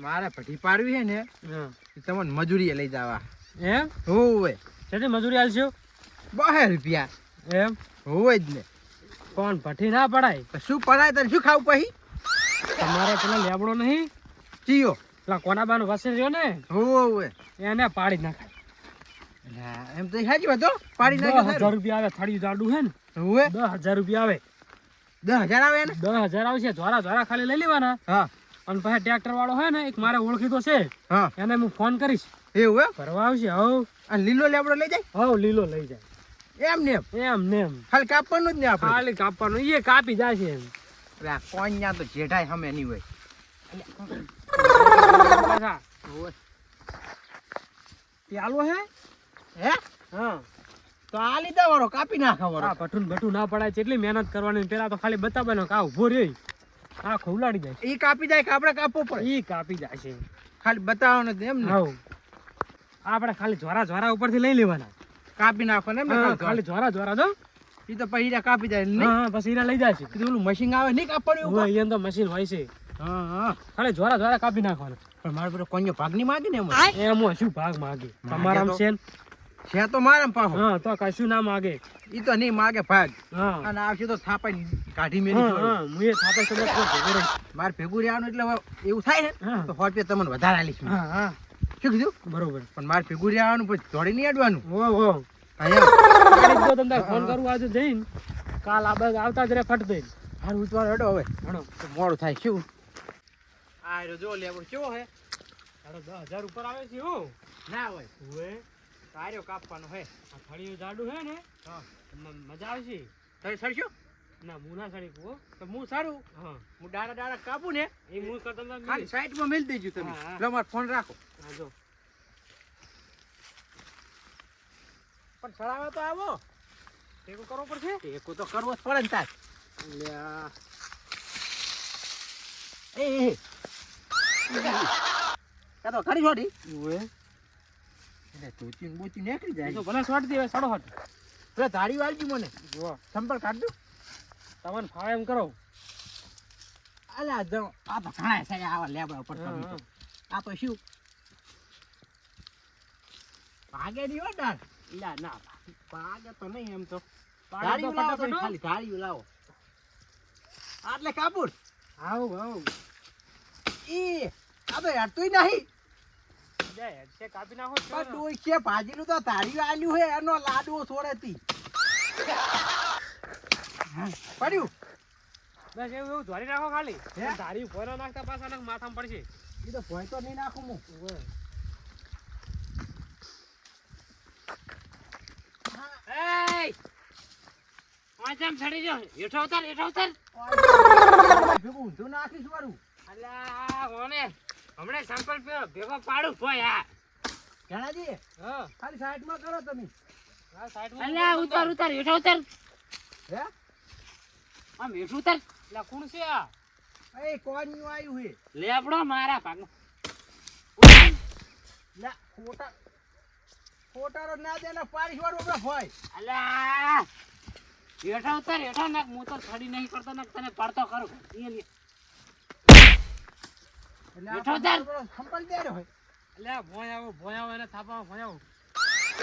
મારે ભઠ્ઠી પાડવી છે ને તમને મજૂરી લઈ જવા એમ હોવે કેટલી મજૂરી આલશો? 12 રૂપિયા એમ હોવે જ ને પણ ભઠ્ઠી ના પડાય. તો શું પડાય તારે શું ખાવું પછી તમારે પેલા લેબડો નહીં ચિયો પેલા કોનાબાનો વસે રહ્યો ને હોવે એને પાડી નાખાય. એમ તો સાચી વાત હો પાડી 10,000 રૂપિયા આવે થાળી જાડું હે ને હોવે 10,000 રૂપિયા આવે. 10,000 આવે ને 10,000 આવશે. ધોરા ખાલી લઈ લેવાના. હા અને પછી ટ્રેક્ટર વાળો હે ને એક મારે ઓળખીતો છે હા એને હું ફોન કરીશ એવું એમ ભરવા આવશે. હવ આ લીલો લેબડો લઈ જાય હવ લીલો લઈ જાય એમ ને એમ ને એમ ખાલી કાપવાનું જ ને આપણે ખાલી કાપવાનું એ કાપી જાય છે એમ. આ કોન્યા તો જેઠાય હમે નહીં હોય પાછા પ્યાલો હે હે હા તો આ લીધા વાળો કાપી નાખા વાળો આ ભઠ્ઠું ના પડાય કેટલી મહેનત કરવાની. પેલા તો ખાલી બતાવવાનો કા ઉભો રે આ ખોલાડી જાય ઈ કાપી જાય કે આપણે કાપવો પડે ઈ કાપી જાય છે. ખાલી બતાવવાનું જ એમ ને હવ આપણે ખાલી જોરા ઉપરથી લઈ લેવાના કાપી નાખવાનું એમ ને ખાલી જોરા દો ઈ તો પછી કાપી જાય નહીં હા પછી ઈરા લઈ જાય છે. ઓલું મશીન આવે નહીં કાપવાનું એવું હોય એમ તો મશીન હોય છે. હા હા ખાલી જોરા કાપી નાખવાના. પણ મારો પેલો કોન્યો ભાગ નહીં માગે ને એમ શું ભાગ માગે તમારામ છે ને? છે તો મારા પાહો હા તો કશું ના માગે. ઈ તો નહીં માગે ભાગ હા અને આવશે તો થાપાઈ કાઢી મેલી હા હું એ થાપે સમજ ભેગો રહી. મારે ભેગું રહેવાનું એટલે હવે એવું થાય ને હા. તો 100 રૂપિયા તમને વધારે આલીશ હું. હા હા શું કીધું બરોબર. પણ મારે ભેગું રહેવાનું પછી દોડી નહીં અડવાનું ઓ અહીંયા તમને ફોન કરું આજે જઈને કાલ આવતા જ રે ફટ દઈ. હારું ઉતવાળ હડો હવે હણો તો મોડું થાય શું આ રહ્યો જો લેવો કેવો હે તારો 10,000 ઉપર આવે છે હો. ના હોય ઓએ તાર્યો કાપવાનો હે આ થળિયું જાડું હે ને હા મજા આવશે. તારે સરશું ના હું ના સડી કું હો. તો હું સારું હા હું ડાળા કાપું ને એ હું કરતા ખાલી સાઈડમાં મેલ દેજો તમે હા, હા. લો મારો ફોન રાખો હા જો પણ સરાવા તો આવો ટેકો કરવો પડશે. ટેકો તો કરવો જ પડે ને તાર લ્યા એ કા તો ખરી છોડી ઓએ એટલે તોચી બોચી નીકળી એ તો જાય ભલે શોટ દેવે સડો હટ પેલા ધારી વાળજી મને જો સંપર્ક કાઢ દો તમને ફાવે એમ કરો. અલ્યા જો આ તો ઘણા છે આવા લેબડા ઉપર હા, તમે તો. હા. આ તો શું ભાગે નહીં હો ડાળ લ્યા ના ભાગે તો નહીં એમ તો પાડી ધારી તો લાવો ફટાફટ તમે હો. ખાલી ધારી લાવો આટલે કાપુર આવ આવ ઈ આ તો હેડતુંય નહીં જય હેડસે કાપી નાખો છો પણ ને. ડોઈ છે ભાજીનું તો ધારી આલ્યું હે એનો લાડવો છોડેતી પડ્યું બસ એવું ધોરી નાખો ખાલી. હે? ધારી ફોરો નાખતા પાછા નાખ માથામાં પડશે. ઈ તો ભોય તો નહીં નાખું હું ઓએ એય વાંચમ છડી જો હેઠો ઉતર ભેગું ઊંધું નાખીશ વાળું અલ્યા ઓને હમણે સંપલ ભેગો પાડું ભોય આ જણાજી હા ખાલી સાઈડમાં કરો તમે આ સાઈડમાં અલ્યા ઉતર હેઠો ઉતર હે આમ હેઠું ઉતર લા કોણ છે આ એ કોણનું આવ્યું હે લેબડો મારા ભાગમાં લા ખોટારો ના દે ને પાડીશ વાળું આપણે ભોય અલ્યા હેઠો નાખ હું તો છડી નહીં કરતો ને તને પડતો કરું એટલે બેઠો આપણે ચાલ. બરોબર સંપલ દે રહ્યો હોય અલ્યા ભોય આવો એને થાપામાં ભોય આવો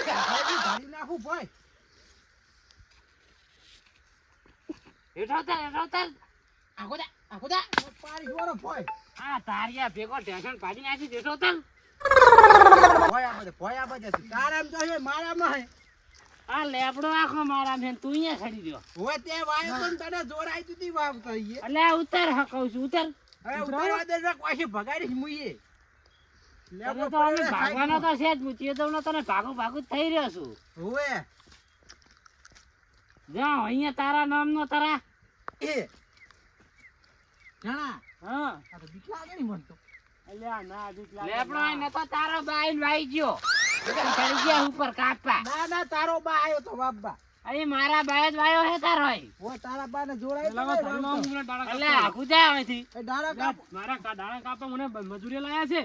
ધારી નાખું ભોય હેઠો ઉતર આખો દા પાડીશ વાળો ભોય આ તારિયા ભેગો ઢેસણ ભાજી નાખી હેઠો ઉતર ભોય આ બધે તારામ તો હે મારામાં હે આ લેબડો આખો મારા મેં તું અહીંયા છડી દો હોય તે વાયો તો ને તને જોરાઈ દીધી વાવ કહીએ અલ્યા ઉતર હકઉ છું ઉતર હવે ઉતારવા દે ને કોઈ ભગાડીશ મુઈએ તને તો અમે ભાગવાનો તો છે જ હું ચેતવનો તને ભાગું જ થઈ રહ્યો છું હોવે જાઓ અહીંયા તારા નામનો તારા એ જણા હા આ તો બીક લાગે નહીં મને તો અલ્યા ના દીકલા લેબડો અહીં નતો તારો બાઈન વાઈ ગયો ચડી ગયા ઉપર કાપવા ના તારો બા આયો તો બાબા અહીં મારા બાય જ વાયો હે તારો અહીં ઓ તારા બા ને જોરાઈ પેલા ધર્મમાં હું મને ડાળા એટલે કાપવા આખું જાય અહીંથી એ ડાળા કાપ મારા ડાળા કાપવા મને મજૂરી લાયા છે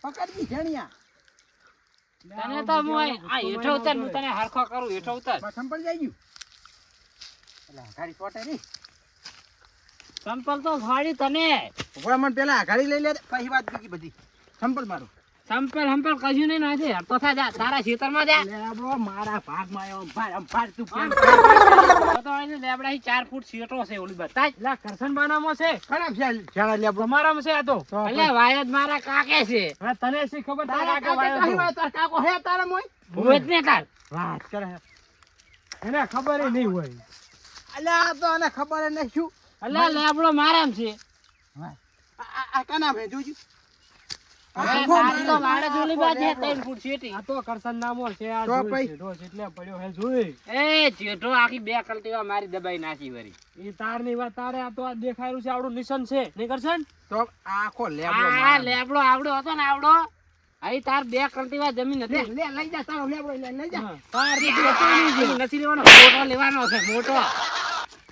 પકડજી જણિયા તને તો હું આ હેઠો ઉતર હું તને હરખો કરું હેઠો ઉતર સંપલ જાય ગયું એટલે ગાડી છોટે નહીં સંપલ તો ફાડી તને ઉભા મને પેલા આઘાડી લઈ લે પછી વાત બીજી બધી સંપલ મારો સંપલ કશું નહીં નાખે તો થા જા તારા ખેતરમાં જા લેબડો મારા ભાગમાં આવ્યો અંભાર તું કેમ તો એને લેબડા 4 ફૂટ સીટો છે ઓલી બતા જ લા કરશન બાનામાં છે ખરાબ છે જાણા લેબડો તમારામાં છે આ તો એટલે વાયદ મારા કાકે છે હવે તને શી ખબર તારા તારા કાકા કાકા કહી વાત તાર કાકો હે તારા મોય ભૂત ને તાર વાત કરે એને ખબર નહીં હોય અલ્યા આ તો આને ખબર નહીં શું એટલે લેબડો મારામ છે આ કાના ભે જોજી હવે તારી તો વાડે જ ઓલી બાજુ છે 3 ફૂટ સીટી આ તો કરશન નામો છે આ તો જોઈ પછી. છે, ઢોસ એટલે પડ્યો હે જોઈ એ જેઠો આખી બે કલટીવા મારી દબાઈ નાખી વરી ઈ તારની વાત તારે આ તો આ દેખાયું છે આવડું નિશાન છે નહીં કરશન તો આખો લેબડો આ મારા. લેબડો આવડો હતો ને આવડો અહીં તાર બે કલટીવા જમીન હતી લે લઈ જા તારો લેબડો લઈ જા હા. તાર નથી લેવાનો મોટો લેવાનો છે મોટો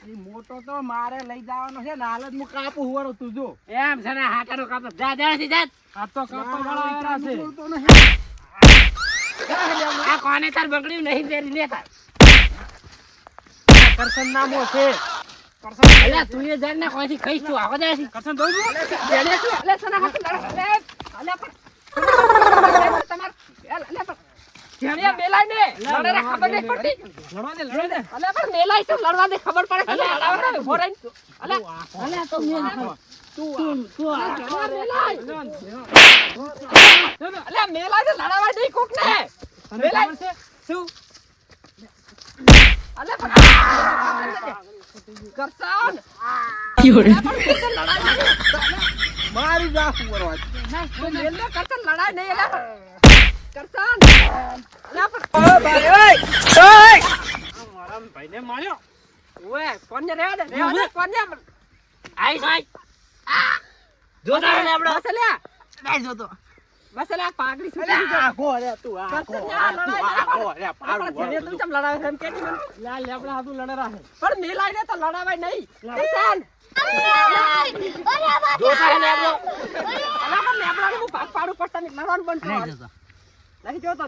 ઈ મોટો તો મારે લઈ જવાનો છે ને હાલ જ હું કાપું હુવાડો તું જો એમ છે ને હાટાનો કાપો જા જા જા આ તો કાપા વાળા આવ્યા છે બોલતો નહીં. આ કોને તાર બગડ્યું નહીં પહેરી લે તાર કરશન નામો છે અલ્યા તું એ જાણ ના કોઈથી ખાઈશ તું આવો જાય છે કરશન દઉં છું અલે તું અલે સના હાથ લડ અલે પણ તમાર અલે પણ જેણિયા મેલાય ને લડે ખબર નહીં પડતી લડવા દે લડવા દે અલે પણ મેલાય તો લડવા દે ખબર પડે અલે લડવા દે ફોરાઈ અલે અલે તો મેલ તું અલે મેલાય તો લડાવા દે કોક ને તને ખબર છે શું અલે પણ કરસાન મારી જા હુવાડો મેલને કરસાન લડાય નહીં અલે કરસાન અલે પણ મારા ભાઈને માર્યો ઓએ કોને રેવા દે કોને આઈ સાઈ જોતા લે આપડો બસ લે નહીં જોતો બસ લે પાઘડી છૂટી દીધો આખો રે તું આખો રે પાડું પણ તું ચમ લડાવે છે એમ કેતી મને લા લેબડા હાથું લડરા છે પણ મેલાય ને તો લડાવાય નહીં કરસાન જોતા લે આપડો અલા પણ લેબડાને હું ભાગ પાડું પડતા નહીં લડવાનું બંધ કરો નહીં જોતો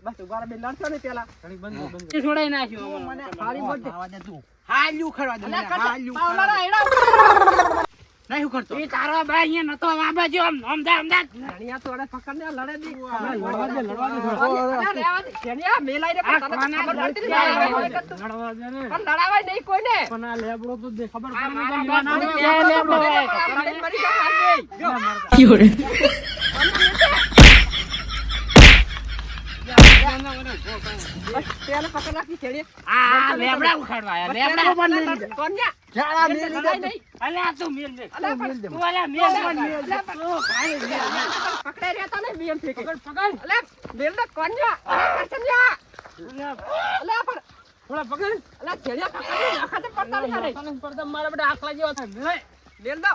બસ ઉભા બે લડશો ને પેલા ઘણી બંધ બંધ છોડાઈ નાખ્યો મને ખાલી બોલ દે આવા દે તું હાલ્યું ખરવા દે મને હાલ્યું પાવલાના એડા નહીં હું કરતો ઈ તારો ભાઈ અહીંયા નતો આ બાજુ આમ જા ધણિયા તો અડે પકડને લડે દી લડવા દે લડવા દે અરે રેવા દે ધણિયા મેલાઈ ને પણ તને ખબર પડતી નહીં લડવા દે ને પણ લડાવાય નહીં કોઈને પણ આ લેબડો તો દે ખબર આ પડે મારા ને બાપ લેબડો મરી જા જો પેલા પકડ રાખી છેડી આ લેબડા ઉખાડવા આયા લેબડા કોન્યા જાળા મેલી દે લડાઈ નહીં અલ્યા તું મેલ દે અલ્યા પણ તું અલ્યા મેલ દે તું ખાઈ પકડાઈ રહેતા ને બીએમ થી પકડ અલ્યા મેલ દે કોન્યા અલ્યા કરચન્યા અલ્યા પણ થોડા પકડ અલ્યા છેડિયા પકડી નાખા તે પડતા નહીં રે તને પડતા મારા બેટા આખલા જેવા થાય મેલ દો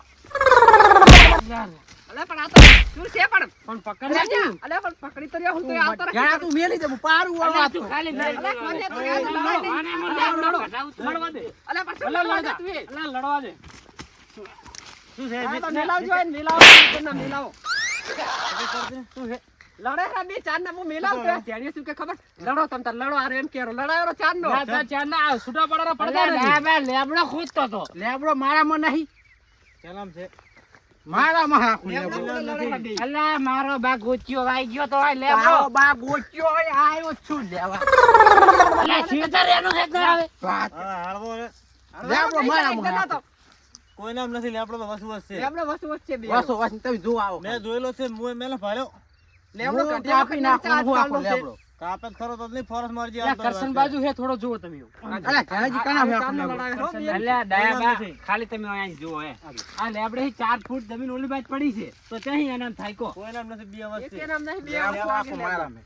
અલ્યા પણ આ તો તું છે પણ પકડ લે અલ્યા પણ પકડી તો રહ્યા હું તો આવતો જાળા તું મેલી દે હું પાડું વાળવા તો ખાલી મેલ અલ્યા કોન્યા તો યાર લડાઈ નહીં લડવા દે અલ્યા પણ અલા લડવા લડવા તું દે અલા લડવા દે શું છે આ તો મેલાવજો ને મેલાવો કોના મેલાવો શું છે લડે રા બે ચાર ના હું મેલાવ તો ધ્યાન શું કે ખબર લડો તમ તાર લડો આરે એમ કેરો લડાયો ચાર નો ના તા ચાર ના છૂટા પડરા પડતા અલ્યા નથી બે લેબડો ખોદતો તો લેબડો મારામાં નહીં સલામ છે મારામાં હાખું લેબડો લેબડો લડે બે અલ્યા મારો બા ગોચ્યો વાઈ ગયો તો આ લેબડો તારો બા ગોચ્યો હોય આયો છું લેવા અલ્યા સીધા રેનો હે ના આવે વાત હા હાલવો રે લેબડો મારામાં હાખું. કોઈ નામ નથી લેબડો તો વસુ વસ છે લેબડો વસ્તુ વચ્ચે બે વાસો વાસ તમે જો આવો મેં જોયેલો છે મુએ મેલે ભાળ્યો લેબડો હું કાઢી કાપી નાખું હું આખો લેબડો કાપે ખરો તો નહીં ફોરસ મારજી કરશન બાજુ હે થોડો જુઓ તમે અલા ઘણાજી કાના હે આખો લેબડો અલ્યા ડાયા બા ખાલી તમે અહીં જુઓ હે આ લેબડે 4 ફૂટ જમીન ઓલી બાજ પડી છે તો ત્યાં એના થાયકો કોઈ નામ નથી બે વસ એક નામ નહીં બે લેબડો આખો મારામાં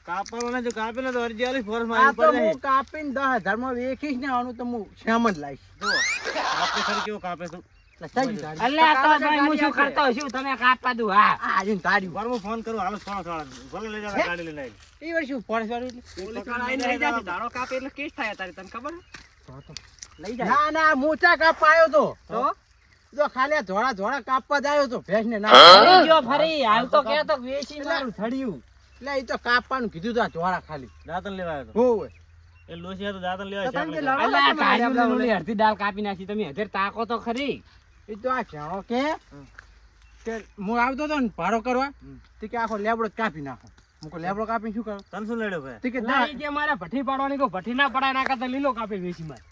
કાપવાનો જો કાપે ને તો અરજી આલી ફોરસ આ મારી તો પડે હું કાપીને 10,000 માં વેચીશ ને આનું તો હું શ્યામ જ લાવીશ જો આપણે ખરી કેવો કાપે તું અલ્યા તો ભાઈ હું શું કરતો છું તમે કાપવા દઉં હા આ આજીને તાર્યું પર હું ફોન કરું હાલો થોડા ભલે લઈ જાવ ગાડી લઈને આવી એ વર્ષ ફોરસ વાળું એટલે દાડો કાપે એટલે કેસ થાય તારી તને ખબર લઈ ના ના મોટા કાપવા આવ્યો તો તો જો ખાલી આ ધોળા ધોળા કાપવા જ આવ્યો તો ભેંસ ને ના જો ફરી હાલ તો કે તો વેચી મારું થડિયું એટલે એ તો કાપવાનું કીધું તો આ ધોળા ખાલી દાંતન લેવા આવ્યો હોવે એ લોસિયા તો દાંતણ લેવા તો તમે છે લડો અલા, તો તમારે કાઢ્યું લેબડા ઓલી અડધી દાળ કાપી નાખી તમે હજર તાકો તો ખરી એ તો આ જાણો કે હું આવતો હતો ને ભાડો કરવા તે કે આખો લેબડો જ કાપી નાખો હું કહું લેબડો કાપીને શું કરું તને શું લડ્યો ભાઈ તે કે ના, ઈ કે મારે ભઠ્ઠી પાડવાની કહું, ભઠ્ઠી ના પડાય ના કરતા લીલો કાપી વેચી મારે.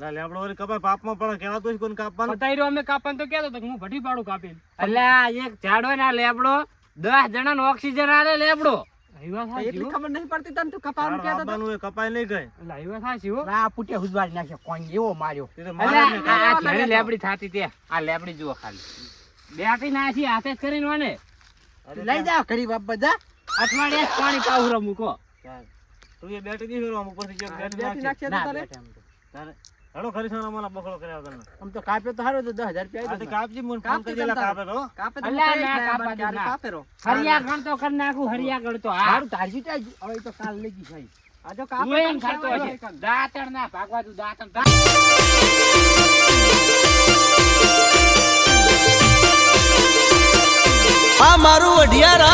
લા લેબડો વળી કપાય પાપમાં પડે કહેવાતું જ કોઈને કાપવાનું પતાઈ રહ્યો અમે કાપવાનું તો કહેતો હતો કે હું ભઠ્ઠી પાડું કાપીને. અલ્યા એક ઝાડો ના લેબડો 10 જણાનો ઓક્સિજન આલે લેબડો એ વાત સાચી એટલી હો. ખબર નહીં પડતી તને તું કપાવાનું તારું કહેતો હતો આપવાનું એ કપાય નહીં કઈ અલા, એ વાત સાચી હો. આ પુટિયા હુજવાડી નાખ્યો કોણ એવો માર્યો તે તો મારે અલ્યા ને આ ઘણી લેબડી થાતી તે આ લેબડી જુઓ ખાલી બેઠી નાખી હાથે જ કરીને વાને લઈ જાઓ ઘડી બાપ બધા અઠવાડિયે જ પાણી પાવરો મૂકો તું એ બેટી નહીં ફેરવા ઉપરથી જે બેટી બેટી નાખશે. નાખશે તો ના, તારે બેઠા એમ તો. તારે હેડો ખરી સોના મને બખડો કર્યા તને આમ તો કાપ્યો તો હારો તો 10,000 રૂપિયા આ તે આપ્યો કાપજી મને ફોન કરી દેલા કાપે તો કાપે તો અલ્યા, હું ના, કહીશ ને, કાપા મને ક્યારે ના. કાપેરો. હરિયા ગણતો કરી નાખું હરિયા ગણતો હા હારું તારજી ચાલજી. હવે ઈ તો કાલ લઈ ગઈ ભાઈ આ જો કાપે હું એમ તો ખાતો ખાવા હશે આવ્યો. દાંતણ ના ભાગવા તું દાંતણ આ મારું વઢિયારા